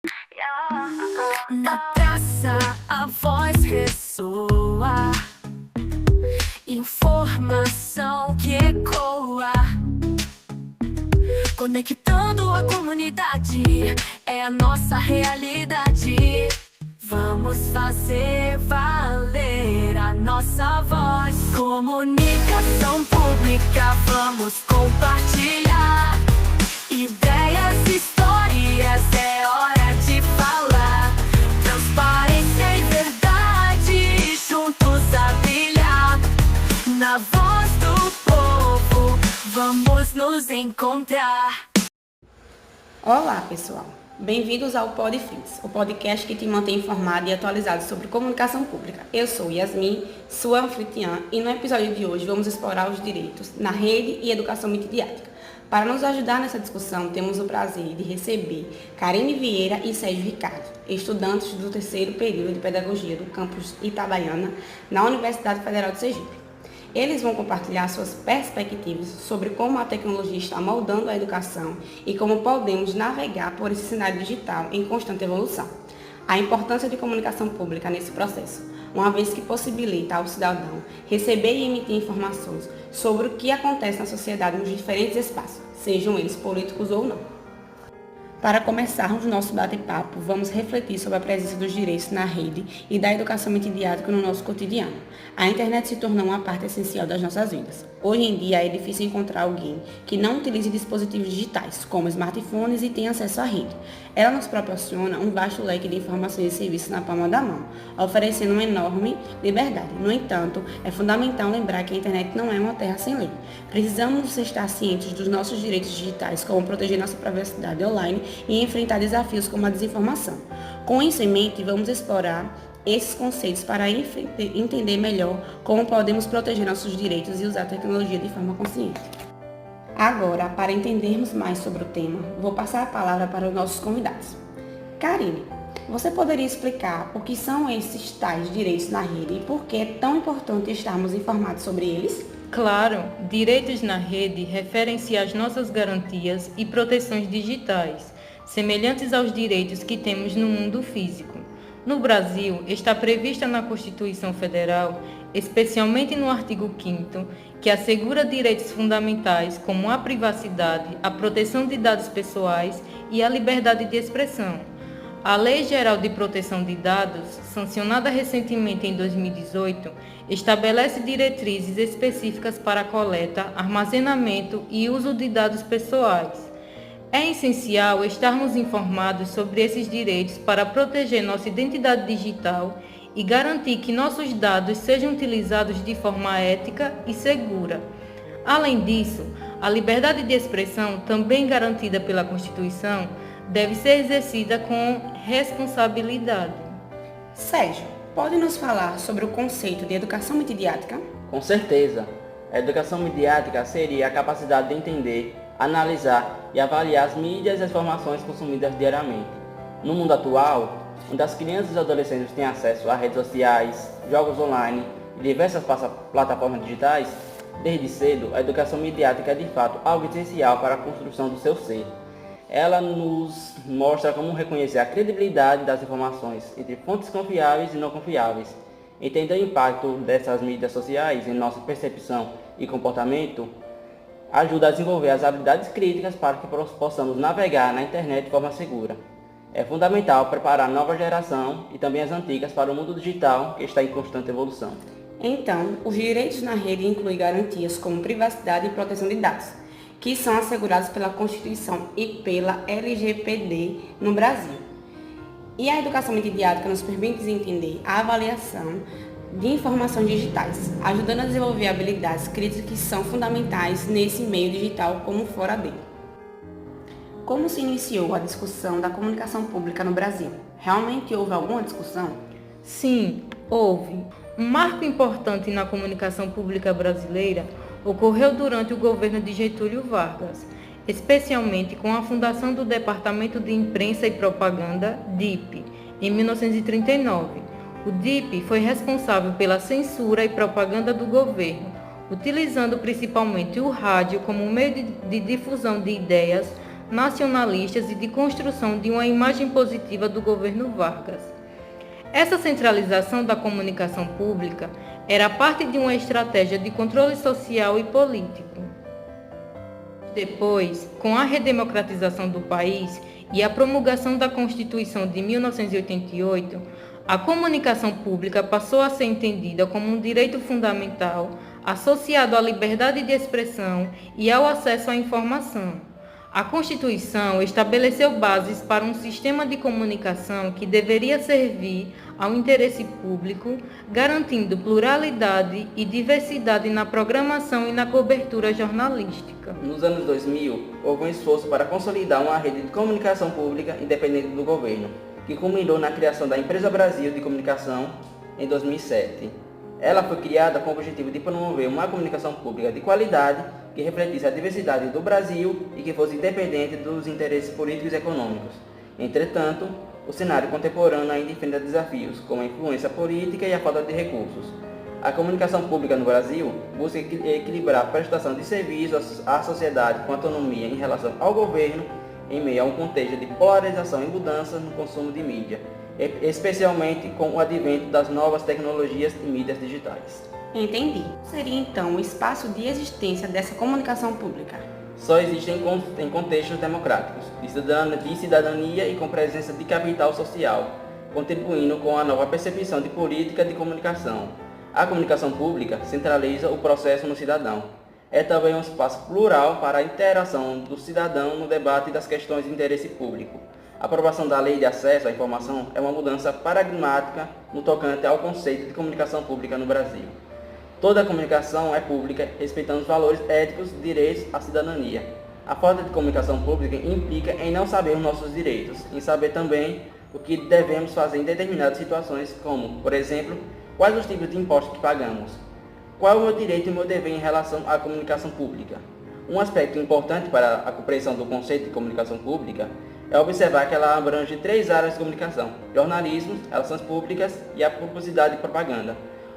Na praça a voz ressoa, informação que ecoa, conectando a comunidade, é a nossa realidade. Vamos fazer valer a nossa voz. Comunicação pública, vamos compartilhar ideias, histórias, é hora de falar. Transparência e verdade, juntos a brilhar. Na voz do povo, vamos nos encontrar. Olá, pessoal! Bem-vindos ao Podflix, o podcast que te mantém informado e atualizado sobre comunicação pública. Eu sou Yasmin, sua anfitriã, e no episódio de hoje vamos explorar os direitos na rede e educação multididática. Para nos ajudar nessa discussão, temos o prazer de receber Karine Vieira e Sérgio Ricardo, estudantes do terceiro período de Pedagogia do campus Itabaiana, na Universidade Federal de Sergipe. Eles vão compartilhar suas perspectivas sobre como a tecnologia está moldando a educação e como podemos navegar por esse cenário digital em constante evolução. A importância de comunicação pública nesse processo, uma vez que possibilita ao cidadão receber e emitir informações sobre o que acontece na sociedade nos diferentes espaços, sejam eles políticos ou não. Para começarmos nosso bate-papo, vamos refletir sobre a presença dos direitos na rede e da educação multididática no nosso cotidiano. A internet se tornou uma parte essencial das nossas vidas. Hoje em dia é difícil encontrar alguém que não utilize dispositivos digitais, como smartphones, e tenha acesso à rede. Ela nos proporciona um vasto leque de informações e serviços na palma da mão, oferecendo uma enorme liberdade. No entanto, é fundamental lembrar que a internet não é uma terra sem lei. Precisamos estar cientes dos nossos direitos digitais, como proteger nossa privacidade online e enfrentar desafios como a desinformação. Com isso em mente, vamos explorar esses conceitos para entender melhor como podemos proteger nossos direitos e usar a tecnologia de forma consciente. Agora, para entendermos mais sobre o tema, vou passar a palavra para os nossos convidados. Karine, você poderia explicar o que são esses tais direitos na rede e por que é tão importante estarmos informados sobre eles? Claro, direitos na rede referem-se às nossas garantias e proteções digitais, semelhantes aos direitos que temos no mundo físico. No Brasil, está prevista na Constituição Federal, especialmente no artigo 5º, que assegura direitos fundamentais como a privacidade, a proteção de dados pessoais e a liberdade de expressão. A Lei Geral de Proteção de Dados, sancionada recentemente em 2018, estabelece diretrizes específicas para a coleta, armazenamento e uso de dados pessoais. É essencial estarmos informados sobre esses direitos para proteger nossa identidade digital e garantir que nossos dados sejam utilizados de forma ética e segura. Além disso, a liberdade de expressão, também garantida pela Constituição, deve ser exercida com responsabilidade. Sérgio, pode nos falar sobre o conceito de educação multididática? Com certeza. A educação midiática seria a capacidade de entender, analisar e avaliar as mídias e as informações consumidas diariamente. No mundo atual, onde as crianças e adolescentes têm acesso a redes sociais, jogos online e diversas plataformas digitais, desde cedo, a educação midiática é de fato algo essencial para a construção do seu ser. Ela nos mostra como reconhecer a credibilidade das informações entre fontes confiáveis e não confiáveis, entender o impacto dessas mídias sociais em nossa percepção e comportamento, ajuda a desenvolver as habilidades críticas para que possamos navegar na internet de forma segura. É fundamental preparar a nova geração e também as antigas para o mundo digital que está em constante evolução. Então, os direitos na rede incluem garantias como privacidade e proteção de dados, que são assegurados pela Constituição e pela LGPD no Brasil. E a educação multididática nos permite entender a avaliação de informações digitais, ajudando a desenvolver habilidades críticas que são fundamentais nesse meio digital como fora dele. Como se iniciou a discussão da comunicação pública no Brasil? Realmente houve alguma discussão? Sim, houve. Um marco importante na comunicação pública brasileira ocorreu durante o governo de Getúlio Vargas, especialmente com a fundação do Departamento de Imprensa e Propaganda, DIP, em 1939. O DIP foi responsável pela censura e propaganda do governo, utilizando principalmente o rádio como meio de difusão de ideias nacionalistas e de construção de uma imagem positiva do governo Vargas. Essa centralização da comunicação pública era parte de uma estratégia de controle social e político. Depois, com a redemocratização do país e a promulgação da Constituição de 1988, a comunicação pública passou a ser entendida como um direito fundamental associado à liberdade de expressão e ao acesso à informação. A Constituição estabeleceu bases para um sistema de comunicação que deveria servir ao interesse público, garantindo pluralidade e diversidade na programação e na cobertura jornalística. Nos anos 2000, houve um esforço para consolidar uma rede de comunicação pública independente do governo, que culminou na criação da Empresa Brasil de Comunicação em 2007. Ela foi criada com o objetivo de promover uma comunicação pública de qualidade que refletisse a diversidade do Brasil e que fosse independente dos interesses políticos e econômicos. Entretanto, o cenário contemporâneo ainda enfrenta desafios, como a influência política e a falta de recursos. A comunicação pública no Brasil busca equilibrar a prestação de serviços à sociedade com autonomia em relação ao governo, em meio a um contexto de polarização e mudanças no consumo de mídia, especialmente com o advento das novas tecnologias e mídias digitais. Entendi. Seria então o espaço de existência dessa comunicação pública? Só existe em contextos democráticos, de cidadania e com presença de capital social, contribuindo com a nova percepção de política de comunicação. A comunicação pública centraliza o processo no cidadão. É também um espaço plural para a interação do cidadão no debate das questões de interesse público. A aprovação da Lei de Acesso à Informação é uma mudança paradigmática no tocante ao conceito de comunicação pública no Brasil. Toda a comunicação é pública, respeitando os valores éticos, direitos à cidadania. A falta de comunicação pública implica em não saber os nossos direitos, em saber também o que devemos fazer em determinadas situações, como, por exemplo, quais os tipos de impostos que pagamos, qual é o meu direito e o meu dever em relação à comunicação pública. Um aspecto importante para a compreensão do conceito de comunicação pública é observar que ela abrange 3 áreas de comunicação: jornalismo, relações públicas e a publicidade e propaganda.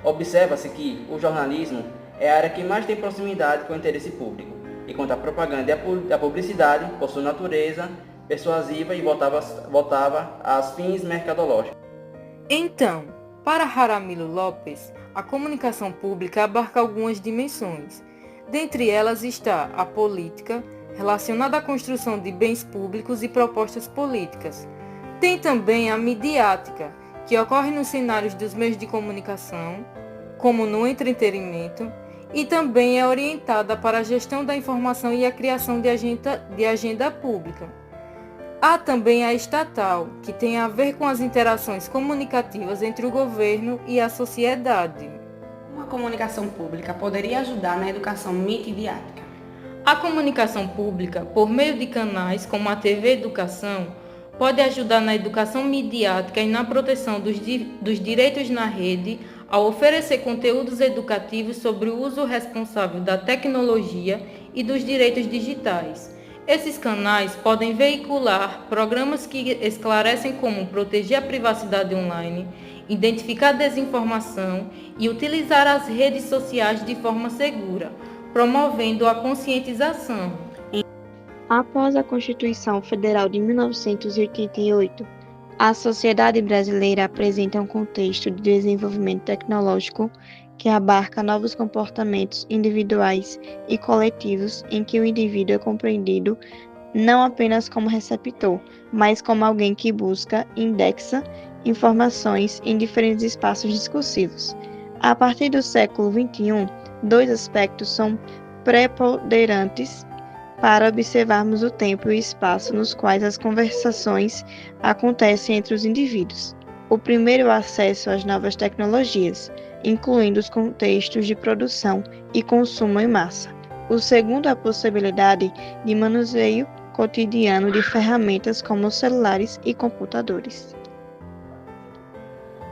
Observa-se que o jornalismo é a área que mais tem proximidade com o interesse público, enquanto a propaganda e a publicidade, por sua natureza, persuasiva e voltava aos fins mercadológicos. Então, para Jaramillo Lopes, a comunicação pública abarca algumas dimensões. Dentre elas está a política, relacionada à construção de bens públicos e propostas políticas. Tem também a midiática, que ocorre nos cenários dos meios de comunicação, como no entretenimento, e também é orientada para a gestão da informação e a criação de agenda pública. Há também a estatal, que tem a ver com as interações comunicativas entre o governo e a sociedade. Uma comunicação pública poderia ajudar na educação midiática? A comunicação pública, por meio de canais como a TV Educação, pode ajudar na educação midiática e na proteção dos direitos na rede, ao oferecer conteúdos educativos sobre o uso responsável da tecnologia e dos direitos digitais. Esses canais podem veicular programas que esclarecem como proteger a privacidade online, identificar desinformação e utilizar as redes sociais de forma segura, promovendo a conscientização. Após a Constituição Federal de 1988, a sociedade brasileira apresenta um contexto de desenvolvimento tecnológico que abarca novos comportamentos individuais e coletivos em que o indivíduo é compreendido não apenas como receptor, mas como alguém que busca e indexa informações em diferentes espaços discursivos. A partir do século XXI, 2 aspectos são preponderantes para observarmos o tempo e o espaço nos quais as conversações acontecem entre os indivíduos. O primeiro é o acesso às novas tecnologias, incluindo os contextos de produção e consumo em massa. O segundo é a possibilidade de manuseio cotidiano de ferramentas como celulares e computadores.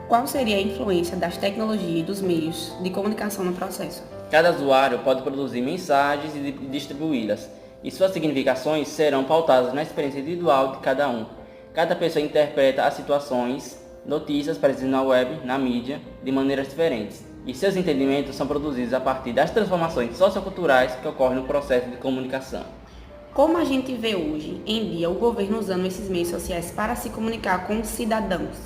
Qual seria a influência das tecnologias e dos meios de comunicação no processo? Cada usuário pode produzir mensagens e distribuí-las, e suas significações serão pautadas na experiência individual de cada um. Cada pessoa interpreta as situações, notícias presentes na web, na mídia, de maneiras diferentes, e seus entendimentos são produzidos a partir das transformações socioculturais que ocorrem no processo de comunicação. Como a gente vê hoje em dia o governo usando esses meios sociais para se comunicar com os cidadãos?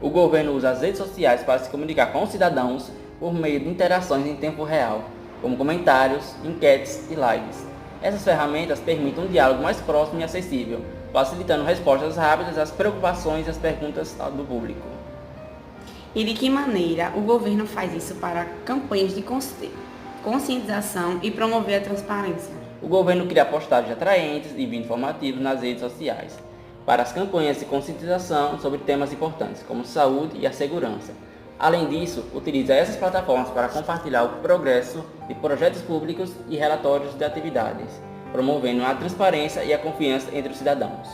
O governo usa as redes sociais para se comunicar com os cidadãos por meio de interações em tempo real, como comentários, enquetes e lives. Essas ferramentas permitem um diálogo mais próximo e acessível, facilitando respostas rápidas às preocupações e às perguntas do público. E de que maneira o governo faz isso para campanhas de conscientização e promover a transparência? O governo cria postagens atraentes e vídeos informativos nas redes sociais para as campanhas de conscientização sobre temas importantes, como saúde e a segurança. Além disso, utiliza essas plataformas para compartilhar o progresso de projetos públicos e relatórios de atividades, promovendo a transparência e a confiança entre os cidadãos.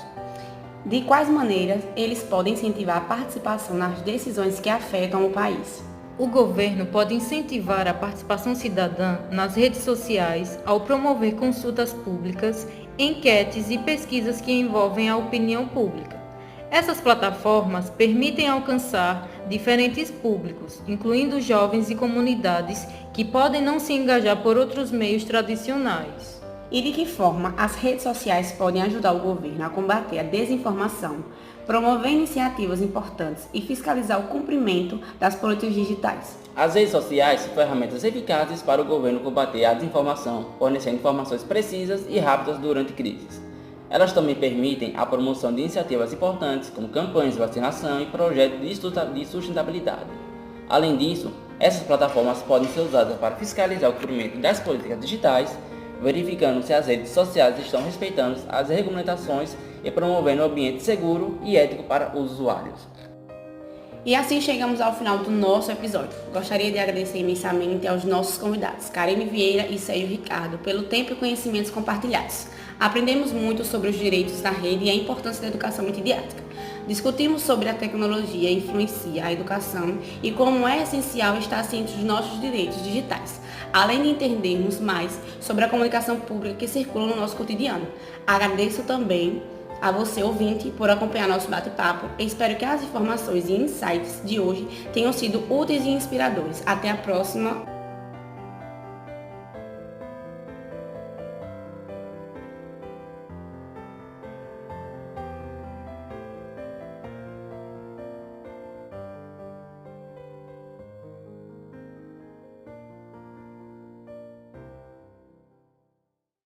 De quais maneiras eles podem incentivar a participação nas decisões que afetam o país? O governo pode incentivar a participação cidadã nas redes sociais ao promover consultas públicas, enquetes e pesquisas que envolvem a opinião pública. Essas plataformas permitem alcançar diferentes públicos, incluindo jovens e comunidades que podem não se engajar por outros meios tradicionais. E de que forma as redes sociais podem ajudar o governo a combater a desinformação, promover iniciativas importantes e fiscalizar o cumprimento das políticas digitais? As redes sociais são ferramentas eficazes para o governo combater a desinformação, fornecendo informações precisas e rápidas durante crises. Elas também permitem a promoção de iniciativas importantes, como campanhas de vacinação e projetos de sustentabilidade. Além disso, essas plataformas podem ser usadas para fiscalizar o cumprimento das políticas digitais, verificando se as redes sociais estão respeitando as regulamentações e promovendo um ambiente seguro e ético para os usuários. E assim chegamos ao final do nosso episódio. Gostaria de agradecer imensamente aos nossos convidados, Karine Vieira e Sérgio Ricardo, pelo tempo e conhecimentos compartilhados. Aprendemos muito sobre os direitos da rede e a importância da educação multididática. Discutimos sobre a tecnologia influencia a educação e como é essencial estar ciente dos nossos direitos digitais, além de entendermos mais sobre a comunicação pública que circula no nosso cotidiano. Agradeço também a você, ouvinte, por acompanhar nosso bate-papo e espero que as informações e insights de hoje tenham sido úteis e inspiradores. Até a próxima!